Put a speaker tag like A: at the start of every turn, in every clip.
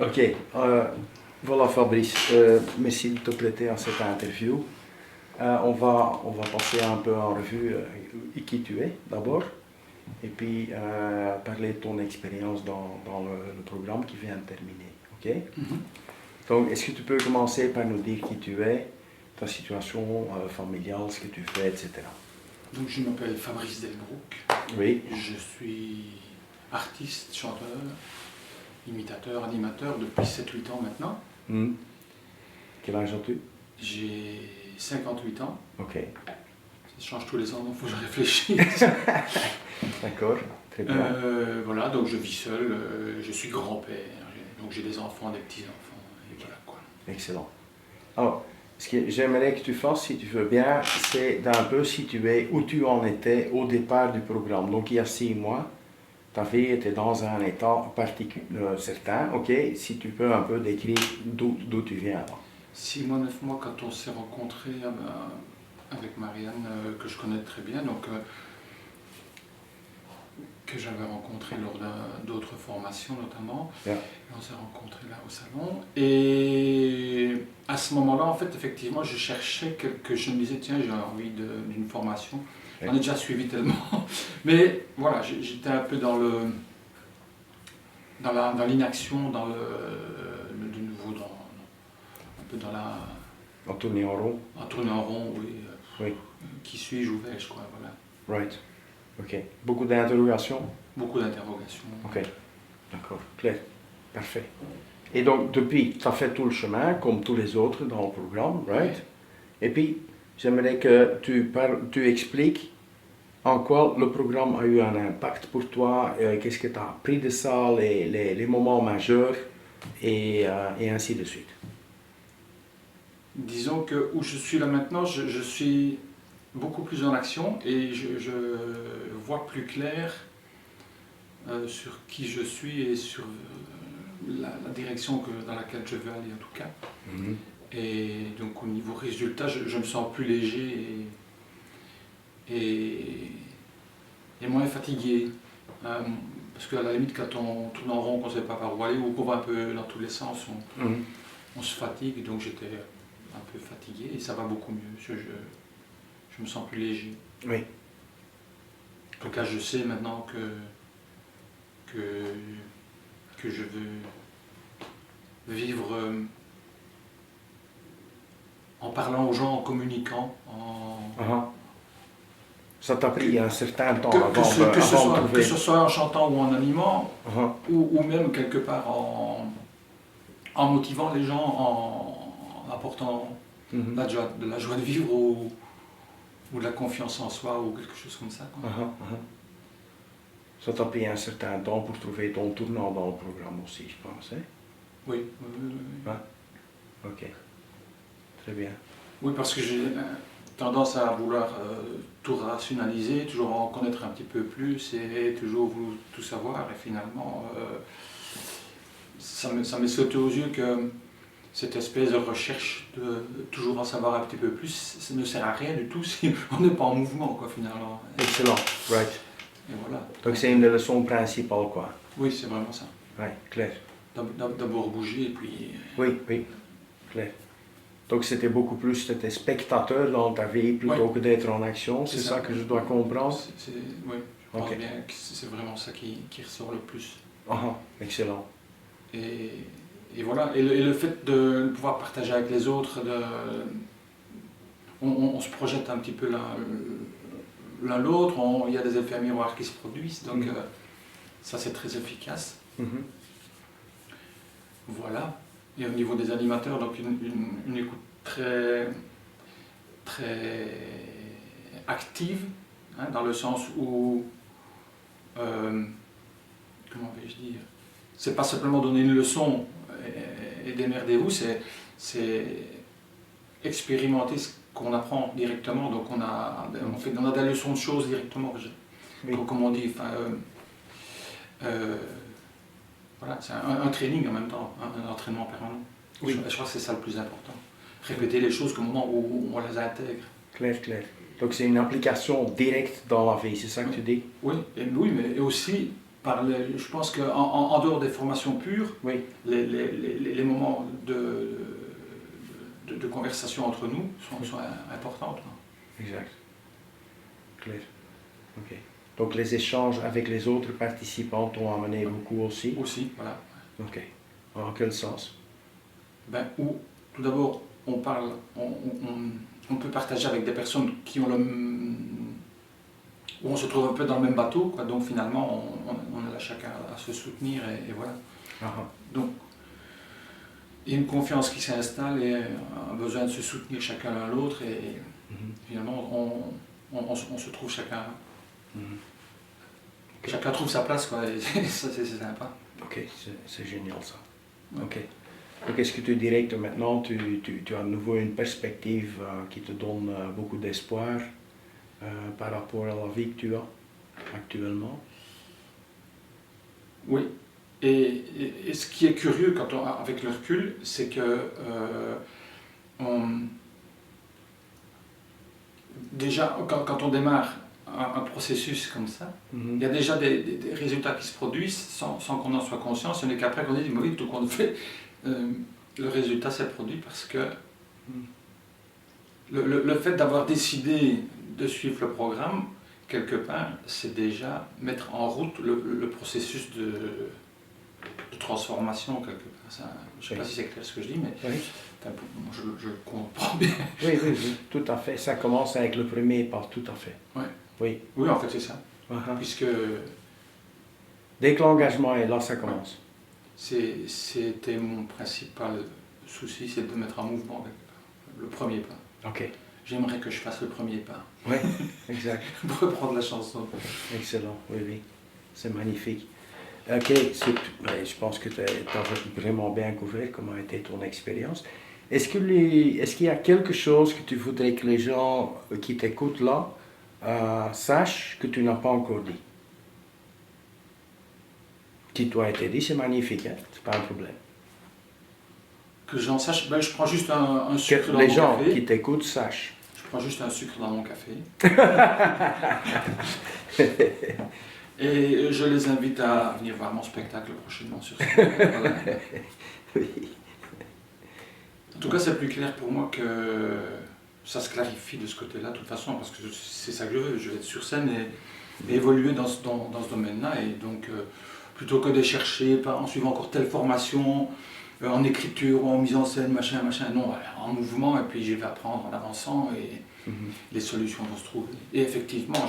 A: Ok, voilà Fabrice, merci de te prêter à cette interview. On va passer un peu en revue qui tu es d'abord, et puis parler de ton expérience dans le programme qui vient de terminer. Ok?
B: Mhm.
A: Donc, est-ce que tu peux commencer par nous dire qui tu es, ta situation familiale, ce que tu fais, etc.
B: Donc je m'appelle Fabrice Delbrook,
A: Oui,
B: je suis artiste, chanteur, imitateur, animateur depuis 7-8 ans maintenant.
A: hmm. Quel âge as-tu?
B: J'ai 58 ans,
A: Ok,
B: ça change tous les ans, donc il faut que je réfléchisse.
A: d'accord, très bien.
B: Voilà, donc je vis seul, je suis grand-père, donc j'ai des enfants, des petits-enfants, et voilà quoi.
A: Excellent. Alors, ce que j'aimerais que tu fasses, si tu veux bien, c'est d'un peu situer où tu en étais au départ du programme. Donc, il y a 6 mois, ta fille était dans un état particulier, certain. Ok, si tu peux un peu décrire d'où tu viens là.
B: 6 mois, 9 mois quand on s'est rencontrés avec Marianne, que je connais très bien, donc que j'avais rencontré lors d'autres formations notamment.
A: Yeah.
B: Et on s'est rencontrés là au salon. Et à ce moment-là, en fait, effectivement, je cherchais quelque... Je me disais, tiens, j'ai envie d'une formation. J'en ai déjà suivi tellement. Mais voilà, j'étais un peu dans l'inaction, dans de nouveau, un peu dans la...
A: En tournée en rond.
B: En tournée en rond, oui.
A: Oui.
B: Qui suis-je, où vais-je, quoi, voilà.
A: Right. Ok. Beaucoup d'interrogations.
B: Beaucoup d'interrogations.
A: Ok. D'accord. Clair. Parfait. Et donc, depuis, tu as fait tout le chemin, comme tous les autres dans le programme, right?
B: Ouais.
A: Et puis, j'aimerais que tu expliques en quoi le programme a eu un impact pour toi, qu'est-ce que tu as appris de ça, les moments majeurs, et ainsi de suite.
B: Disons que où je suis là maintenant, je suis beaucoup plus en action et je vois plus clair sur qui je suis et sur la direction dans laquelle je veux aller en tout cas.
A: Mhm.
B: Et donc au niveau résultat, je me sens plus léger et moins fatigué. Parce qu'à la limite, quand on tourne en rond, qu'on ne sait pas par où aller ou qu'on va un peu dans tous les sens,
A: Mhm.
B: on se fatigue. Donc j'étais un peu fatigué et ça va beaucoup mieux. Je me sens plus léger.
A: Oui.
B: En tout cas, je sais maintenant que je veux vivre en parlant aux gens, en communiquant,
A: Uh-huh. Ça t'a pris un certain temps
B: que
A: avant
B: ce
A: de trouver.
B: que ce soit en chantant ou en animant,
A: Uh-huh.
B: ou même quelque part en motivant les gens, en apportant
A: Mhm.
B: de la joie de vivre ou de la confiance en soi ou quelque chose comme ça, quoi.
A: Uh-huh. Uh-huh. Ça t'a pris un certain temps pour trouver ton tournant dans le programme aussi, je pense. Hein?
B: Oui,
A: Ok, très bien.
B: oui, parce que j'ai tendance à vouloir tout rationaliser, toujours en connaître un petit peu plus et toujours vouloir tout savoir. Et finalement, ça m'est sauté aux yeux que cette espèce de recherche de toujours en savoir un petit peu plus, ça ne sert à rien du tout si on n'est pas en mouvement, quoi, finalement.
A: Excellent, right.
B: Et voilà.
A: Donc c'est une des leçons principales, quoi.
B: Oui, c'est vraiment ça.
A: Ouais, clair.
B: D'abord bouger et puis...
A: Oui, oui, clair. Donc c'était beaucoup plus, t'étais spectateur dans ta vie plutôt que d'être en action, c'est ça que je dois comprendre?
B: Oui, je pense bien que c'est vraiment ça qui ressort le plus.
A: Ah, excellent.
B: Et voilà, et le fait de pouvoir partager avec les autres, on se projette un petit peu l'un l'autre, il y a des effets miroirs qui se produisent, donc ça c'est très efficace.
A: Mhm.
B: Voilà. Et au niveau des animateurs, donc une écoute très, très active, hein, dans le sens où, comment vais-je dire, c'est pas simplement donner une leçon et démerdez-vous, c'est expérimenter ce qu'on apprend directement. Donc on a des leçons de choses directement,
A: Oui.
B: comme on dit. Enfin, voilà, c'est un training en même temps, un entraînement permanent.
A: Oui.
B: Je crois que c'est ça le plus important. Répéter les choses au moment où on les intègre.
A: Clair, clair. Donc c'est une application directe dans la vie, c'est ça que tu dis?
B: Oui, mais aussi je pense qu'en dehors des formations pures,
A: Oui,
B: les moments de conversation entre nous sont importants.
A: exact. Clair. Ok. Donc les échanges avec les autres participants t'ont amené beaucoup aussi.
B: Aussi, voilà.
A: Ok. En quel sens?
B: Ben, où, tout d'abord, on parle, on peut partager avec des personnes qui ont où on se trouve un peu dans le même bateau, quoi. Donc finalement, on est là chacun à se soutenir et voilà.
A: Ah,
B: Donc, il y a une confiance qui s'installe et un besoin de se soutenir chacun l'un l'autre et finalement, on se trouve chacun. Chacun trouve sa place, quoi, et ça c'est sympa.
A: ok, c'est génial ça. Ok. Donc est-ce que tu dirais que maintenant tu as à nouveau une perspective qui te donne beaucoup d'espoir par rapport à la vie que tu as actuellement?
B: Oui, et ce qui est curieux avec le recul, c'est que déjà quand on démarre un processus comme ça, il y a déjà des résultats qui se produisent sans qu'on en soit conscient. Ce n'est qu'après qu'on dit, oui, tout compte fait, le résultat s'est produit parce que le fait d'avoir décidé de suivre le programme, quelque part, c'est déjà mettre en route le processus de transformation, quelque part. Ça, je ne sais pas si c'est clair ce que je dis, mais
A: Oui.
B: enfin, je comprends bien.
A: Oui, oui, oui, tout à fait. Ça commence avec le premier pas, tout à fait.
B: Ouais.
A: Oui.
B: Oui, en fait, c'est ça.
A: Uh-huh.
B: Puisque
A: Dès que l'engagement est là, ça commence.
B: c'était mon principal souci, c'est de mettre en mouvement le premier pas.
A: Ok.
B: J'aimerais que je fasse le premier pas.
A: Oui, exact.
B: Pour reprendre la chanson.
A: Excellent, oui, oui. C'est magnifique. Ok, je pense que tu as vraiment bien couvert comment a été ton expérience. Est-ce qu'il y a quelque chose que tu voudrais que les gens qui t'écoutent là sachent que tu n'as pas encore dit? Qui t'a été dit, c'est magnifique, hein? C'est pas un problème.
B: Que j'en sache, ben, je prends juste un sucre
A: Que
B: dans
A: les
B: mon
A: gens
B: café.
A: qui t'écoutent sachent.
B: Je prends juste un sucre dans mon café. Et je les invite à venir voir mon spectacle prochainement sur scène. Voilà.
A: Oui.
B: En tout cas, c'est plus clair pour moi que ça se clarifie de ce côté-là, de toute façon, parce que c'est ça que je veux. Je vais être sur scène et évoluer dans ce domaine-là. Et donc, plutôt que de chercher en suivant encore telle formation, en écriture, en mise en scène, machin, non, en mouvement, et puis je vais apprendre en avançant et les solutions vont se trouver. Et effectivement,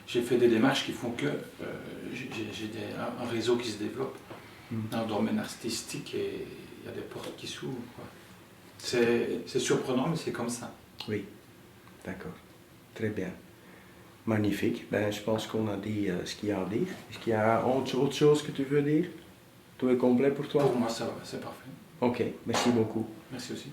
B: j'ai fait des démarches qui font que j'ai un réseau qui se développe dans le domaine artistique et il y a des portes qui s'ouvrent, quoi. C'est surprenant, mais c'est comme ça.
A: Oui, d'accord. Très bien. Magnifique. Ben, je pense qu'on a dit ce qu'il y a à dire. Est-ce qu'il y a autre chose que tu veux dire? Tout est complet pour toi?
B: Pour moi, ça va, c'est parfait.
A: Ok, merci beaucoup.
B: Merci aussi.